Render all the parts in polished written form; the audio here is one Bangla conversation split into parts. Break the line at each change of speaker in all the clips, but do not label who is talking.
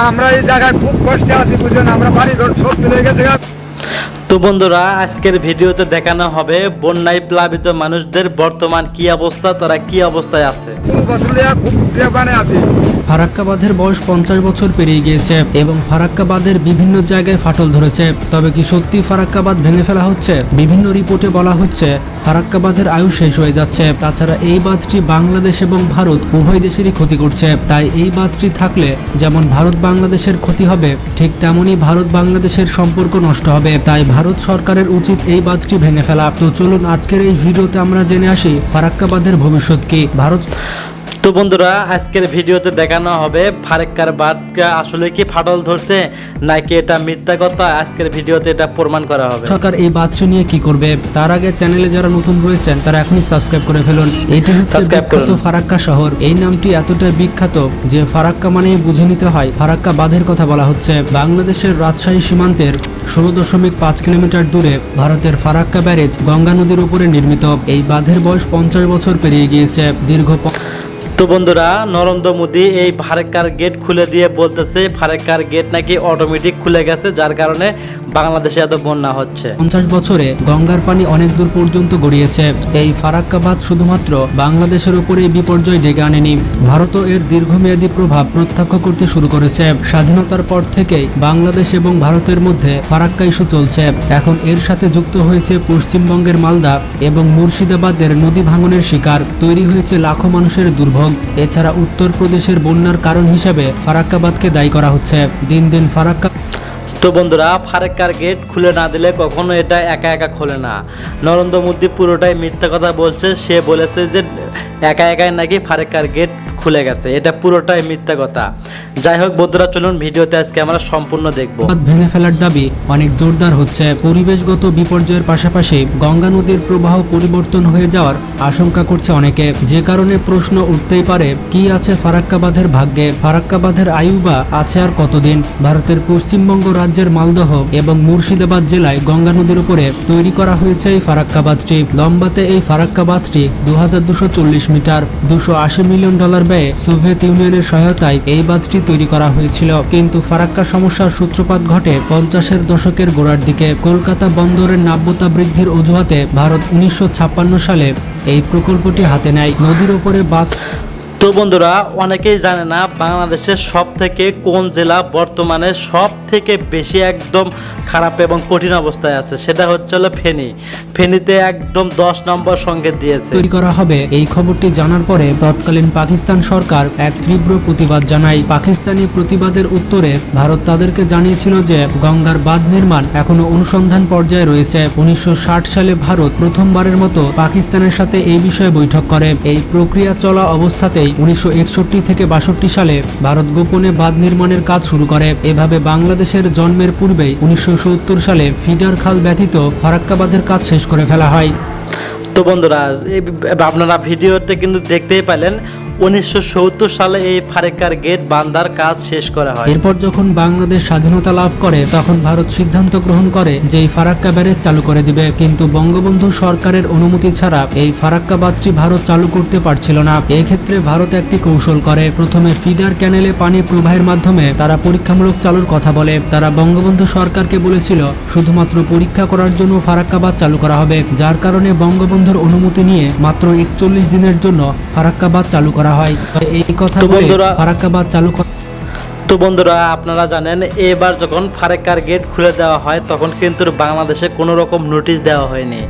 আমরা এই জায়গায় খুব কষ্টে আছি বুঝলেন, আমরা বাড়ি ঘর সব চলে গেছে।
তো বন্ধুরা, আজকের ভিডিওতে দেখানো হবে বন্যায় প্লাবিত মানুষদের বর্তমান কি অবস্থা, তারা কি অবস্থায় আছে।
ফারাক্কা বাঁধের বয়স 50 বছর পেরিয়ে গিয়েছে এবং ফারাক্কা বাঁধের বিভিন্ন জায়গায় ফাটল ধরেছে। তবে কি সত্যি ফারাক্কা বাঁধ ভেঙে ফেলা হচ্ছে? বিভিন্ন রিপোর্টে বলা হচ্ছে ফারাক্কা বাঁধের আয়ু শেষ হয়ে যাচ্ছে। তাছাড়া এই বাঁধটি বাংলাদেশ এবং ভারত উভয় দেশেরই ক্ষতি করছে। তাই এই বাঁধটি থাকলে যেমন ভারত বাংলাদেশের ক্ষতি হবে, ঠিক তেমনই ভারত বাংলাদেশের সম্পর্ক নষ্ট হবে। তাই ভারত সরকারের উচিত এই বাঁধটি ভেঙে ফেলা। তো চলুন আজকের এই ভিডিওতে আমরা জেনে আসি ফারাক্কা বাঁধের ভবিষ্যৎ কি।
তো বন্ধুরা, আজকের ভিডিওতে দেখানো হবে ফারাক্কার বাঁধ আসলে কি ফাটল ধরছে নাকি এটা মিথ্যা কথা। আজকের ভিডিওতে এটা প্রমাণ করা হবে।
সরকার এই বাঁধটি নিয়ে কি করবে তার আগে চ্যানেলে যারা নতুন রয়েছেন তারা এখনই সাবস্ক্রাইব করে ফেলুন। এটি হচ্ছে বিখ্যাত ফারাক্কা শহর। এই নামটি এতটাই বিখ্যাত যে ফারাক্কা মানেই বুঝে নিতে হয় ফারাক্কা বাঁধের কথা বলা হচ্ছে। বাংলাদেশের রাজশাহী সীমান্তের 16.5 কিলোমিটার দূরে ভারতের ফারাক্কা ব্যারেজ গঙ্গা নদীর উপরে নির্মিত। এই বাঁধের বয়স 50 বছর পেরিয়ে গিয়েছে।
তো বন্ধুরা, নরেন্দ্র মোদী এই ফারাক্কার গেট খুলে দিয়ে বলতেছে ফারাক্কার গেট নাকি অটোমেটিক খুলে গেছে, যার কারণে বাংলাদেশে এত বন্যা হচ্ছে।
50 বছরে গঙ্গার পানি অনেক দূর পর্যন্ত গড়িয়েছে। এই ফারাক্কা বাঁধ শুধুমাত্র বাংলাদেশের উপরেই বিপর্যয় ডেকে আনেনি, ভারতও এর দীর্ঘমেয়াদী প্রভাব প্রত্যক্ষ করতে শুরু করেছে। স্বাধীনতার পর থেকেই বাংলাদেশ এবং ভারতের মধ্যে ফারাক্কা ইস্যু চলছে। এখন এর সাথে যুক্ত হয়েছে পশ্চিমবঙ্গের মালদা এবং মুর্শিদাবাদের নদী ভাঙনের শিকার তৈরি হয়েছে লাখো মানুষের দুর্ভোগ। এছাড়া উত্তরপ্রদেশের বন্যার কারণ হিসেবে ফারাক্কা বাঁধকে দায়ী করা হচ্ছে। দিন দিন ফারাক্কা।
তো বন্ধুরা, ফারাক্কার গেট খুলে না দিলে কখনো এটা একা একা খোলে না। নরেন্দ্র মোদী পুরোটাই মিথ্যা কথা বলছে। সে বলেছে যে একা একাই নাকি ফারাক্কার গেট খুলে গেছে, এটা পুরোটাই মিথ্যা কথা। যাই হোক বন্ধুরা, চলুন ভিডিওতে আজকে আমরা সম্পূর্ণ দেখব।
ভেঙে ফেলার দাবি অনেক জোরদার হচ্ছে। পরিবেশগত বিপর্যয়ের পাশাপাশি গঙ্গা নদীর প্রবাহ পরিবর্তন হয়ে যাওয়ার আশঙ্কা করছে অনেকে, যে কারণে প্রশ্ন উঠতেই পারে কি আছে ফারাক্কা বাঁধের ভাগ্যে। ফারাক্কা বাঁধের আয়ু বা আছে আর কতদিন? ভারতের পশ্চিমবঙ্গ রাজ্যের মালদহ এবং মুর্শিদাবাদ জেলায় গঙ্গা নদীর উপরে তৈরি করা হয়েছে এই ফারাক্কা বাঁধটি। লম্বাতে এই ফারাক্কা বাঁধটি 2240 মিটার। $280 মিলিয়ন ব্যয়ে সোভিয়েত ইউনিয়নের সহায়তায় এই বাঁধটি তৈরি করা হয়েছিল। কিন্তু ফারাক্কা সমস্যার সূত্রপাত ঘটে 50-এর দশকের গোড়ার দিকে। কলকাতা বন্দরের নাব্যতা বৃদ্ধির অজুহাতে ভারত 1956 সালে এই প্রকল্পটি হাতে নেয়। নদীর উপরে বাঁধ।
তো বন্ধুরা, অনেকেই জানে না বাংলাদেশের সব থেকে কোন জেলা বর্তমানে সব থেকে বেশি একদম খারাপ এবং কঠিন অবস্থায় আছে। সেটা হচ্ছে হলো ফেনী। ফেনীতে একদম 10 নম্বর সংকেত দিয়েছে।
তৈরি করা হবে। এই খবরটি জানার পরে তৎকালীন পাকিস্তান সরকার এক তীব্র প্রতিবাদ জানায়। পাকিস্তানি প্রতিবাদের উত্তরে ভারত তাদেরকে জানিয়েছিল যে গঙ্গার বাঁধ নির্মাণ এখনো অনুসন্ধান পর্যায়ে রয়েছে। 1960 সালে ভারত প্রথমবারের মতো পাকিস্তানের সাথে এই বিষয়ে বৈঠক করে। এই প্রক্রিয়া চলা অবস্থাতেই 1961 থেকে 62 সালে ভারত গোপনে বাঁধ নির্মাণের কাজ শুরু করে। এভাবে বাংলাদেশের জন্মের পূর্বেই 1970 সালে ফিডার খাল ব্যতীত ফারাক্কা বাঁধের কাজ শেষ করে ফেলা হয়।
তো বন্ধুরা, আপনারা ভিডিওতে কিন্তু দেখতেই পেলেন 1970 সালে এই ফারাক্কার গেট বাঁধার কাজ শেষ করা হয়।
এরপর যখন বাংলাদেশ স্বাধীনতা লাভ করে তখন ভারত সিদ্ধান্ত গ্রহণ করে যে এই ফারাক্কা ব্যারেজ চালু করে দিবে। কিন্তু বঙ্গবন্ধু সরকারের অনুমতি ছাড়া এই ফারাক্কা বাঁধটি ভারত চালু করতে পারছিল না। এই ক্ষেত্রে ভারত একটি কৌশল করে। প্রথমে ফিডার ক্যানেলে পানি প্রবাহের মাধ্যমে তারা পরীক্ষামূলক চালুর কথা বলে। তারা বঙ্গবন্ধু সরকারকে বলেছিল শুধুমাত্র পরীক্ষা করার জন্য ফারাক্কা বাঁধ চালু করা হবে, যার কারণে বঙ্গবন্ধুর অনুমতি নিয়ে মাত্র 41 দিনের জন্য ফারাক্কা বাঁধ চালু করা হয়। এই কথা বলে ফারাক্কা বাঁধ চালু।
তো বন্ধুরা, আপনারা জানেন এবার যখন ফারাক্কার গেট খুলে দেওয়া হয় তখন কিন্তু বাংলাদেশে কোনো রকম নোটিশ দেওয়া হয়নি।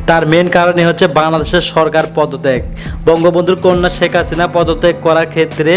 তার মেন কারণই হচ্ছে বাংলাদেশের সরকার পদত্যাগ। বঙ্গবন্ধুর কন্যা শেখ হাসিনা পদত্যাগ করার ক্ষেত্রে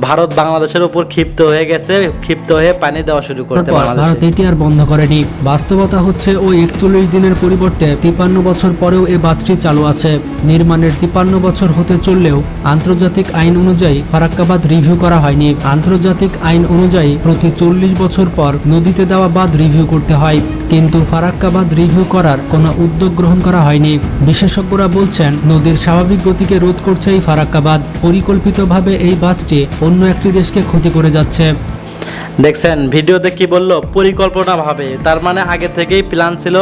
ভারত বাংলাদেশের উপর ক্ষিপ্ত হয়ে গেছে, ক্ষিপ্ত হয়ে পানি দেওয়া শুরু করতে
ভারত এটি আর বন্ধ করেনি। বাস্তবতা হচ্ছে ওই 41 দিনের পরিবর্তে 53 বছর পরেও এই বাঁধটি চালু আছে। নির্মাণের 53 বছর হতে চললেও আন্তর্জাতিক আইন অনুযায়ী ফারাক্কা বাঁধ রিভিউ করা হয়নি। আন্তর্জাতিক আইন অনুযায়ী প্রতি 40 বছর পর নদীতে দেওয়া বাঁধ রিভিউ করতে হয়, কিন্তু ফারাক্কা বাঁধ রিভিউ করার কোনো উদ্যোগ গ্রহণ করা হয়নি। বিশেষজ্ঞরা বলছেন নদীর স্বাভাবিক গতিকে রোধ করছে এই ফারাক্কা বাঁধ। পরিকল্পিতভাবে এই বাঁধটি অন্য একটি দেশকে ক্ষতি করে যাচ্ছে।
দেখছেন ভিডিওতে কি বললো, পরিকল্পনা ভাবে। তার মানে আগে থেকেই প্ল্যান ছিল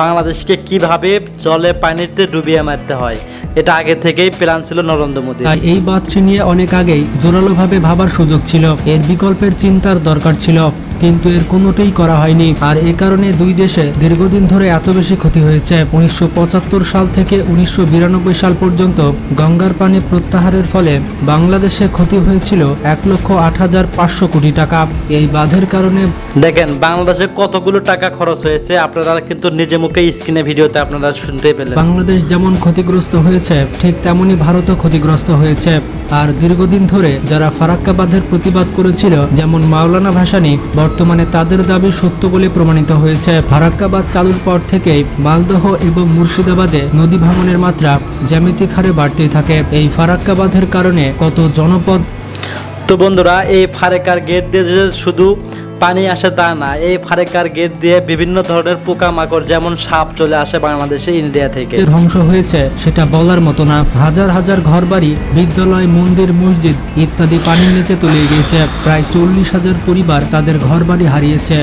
বাংলাদেশকে কিভাবে জলে পানিতে ডুবিয়ে মারতে হয়। এটা আগে থেকেই প্ল্যান ছিল নরেন্দ্র মোদী।
তাই এই বাঁধটি নিয়ে অনেক আগেই জোরালোভাবে ভাবার সুযোগ ছিল, এর বিকল্পের চিন্তার দরকার ছিল, কিন্তু এর কোনোটাই করা হয়নি। আর এ কারণে দুই দেশে দীর্ঘদিন ধরে এত বেশি ক্ষতি হয়েছে। 1975 সাল থেকে 1992 সাল পর্যন্ত গঙ্গার পানি প্রত্যাহারের ফলে বাংলাদেশে ক্ষতি হয়েছিল 1,08,500 কোটি টাকা। এই বাঁধের কারণে
দেখেন বাংলাদেশে কতগুলো টাকা খরচ হয়েছে, আপনারা কিন্তু নিজে মুখে স্ক্রিনে ভিডিওতে আপনারা শুনতে পেলেন।
বাংলাদেশ যেমন ক্ষতিগ্রস্ত হয়েছে, ঠিক তেমনি ভারতও ক্ষতিগ্রস্ত হয়েছে। আর দীর্ঘদিন ধরে যারা ফারাক্কা বাঁধের প্রতিবাদ করেছিল, যেমন মাওলানা ভাসানী, বর্তমানে তাদের দাবি সত্য বলে প্রমাণিত হয়েছে। ফারাক্কা বাঁধ চালুর পর থেকেই মালদহ এবং মুর্শিদাবাদে নদী ভাঙনের মাত্রা জ্যামিতিক হারে বাড়তেই থাকে। এই ফারাক্কা বাঁধের কারণে কত জনপদ।
তো বন্ধুরা, এই ফারাক্কার গেট দিয়ে যে শুধু পানি আসে তা না, এই ফারাক্কার গেট দিয়ে বিভিন্ন ধরনের পোকামাকড় যেমন সাপ চলে আসে বাংলাদেশে, ইন্ডিয়া থেকে।
যে ধ্বংস হয়েছে সেটা বলার মতো না। হাজার হাজার ঘরবাড়ি, বিদ্যালয়, মন্দির, মসজিদ ইত্যাদি পানির নিচে তলিয়ে গিয়েছে। প্রায় 40,000 পরিবার তাদের ঘরবাড়ি হারিয়েছে।